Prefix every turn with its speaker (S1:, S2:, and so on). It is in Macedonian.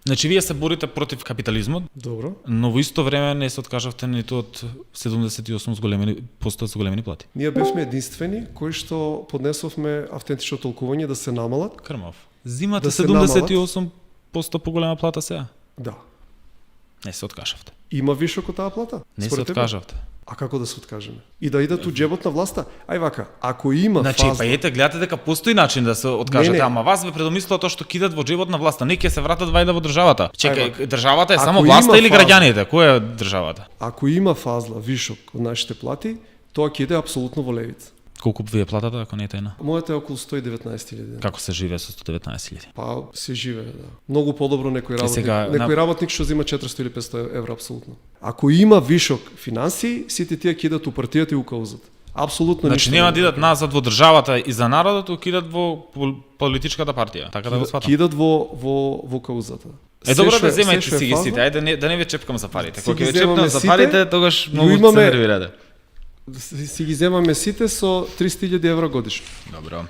S1: Значи вие се борите против капитализмот,
S2: Добро.
S1: но во исто време не се откажавте ниту од 78 с големени со големени плати.
S2: Ние бевме единствени кои што поднесовме автентично толкување да се намалат.
S1: Крмав. Зимате
S2: Да се
S1: 78% поголема плата сега.
S2: Да.
S1: Не се откажавте.
S2: Има вишок од таа плата?
S1: Не се
S2: според тебе?
S1: откажавте.
S2: А како да се откажеме? И да идат у џебот на власта? Ај вака, ако има
S1: Значи,
S2: фаза...
S1: па ете, гледате дека постои начин да се откажете,
S2: Не, не.
S1: ама вас ве предомислува тоа што кидат во џебот на власта, не ќе се вратат вајда во државата. Чекај, државата е
S2: Ако
S1: само
S2: има
S1: власта или
S2: фаза-
S1: граѓаните? Која е државата?
S2: Ако има фазла вишок од нашите плати, тоа ќе иде апсолутно во левица.
S1: Колку ви е платата ако не е тајна?
S2: Мојата е околу 119.000.
S1: Како се живее со 119.000?
S2: Па се живее, да. Многу подобро некој работник.
S1: сега,
S2: Некој работник што зема 400 или 500 евра апсолутно. Ако има вишок финансии, сите тие ќе идат у партијата и у каузата. Апсолутно
S1: Значи
S2: ништо.
S1: нема да идат назад во државата и за народот, туку идат во политичката партија. Така да го
S2: Ќе
S1: сватам.
S2: идат во каузата.
S1: Е добро
S2: Се
S1: да
S2: што
S1: земајте
S2: е
S1: си ги
S2: фаза,
S1: сите. Ајде да не ве чепкам за парите.
S2: Си
S1: Кога
S2: ги
S1: ќе ве чепкам
S2: земаме
S1: за
S2: сите,
S1: парите, тогаш
S2: ја
S1: многу се
S2: имаме-
S1: нервираде.
S2: Си ги земаме сите со 300.000 евра годишно.
S1: Добро.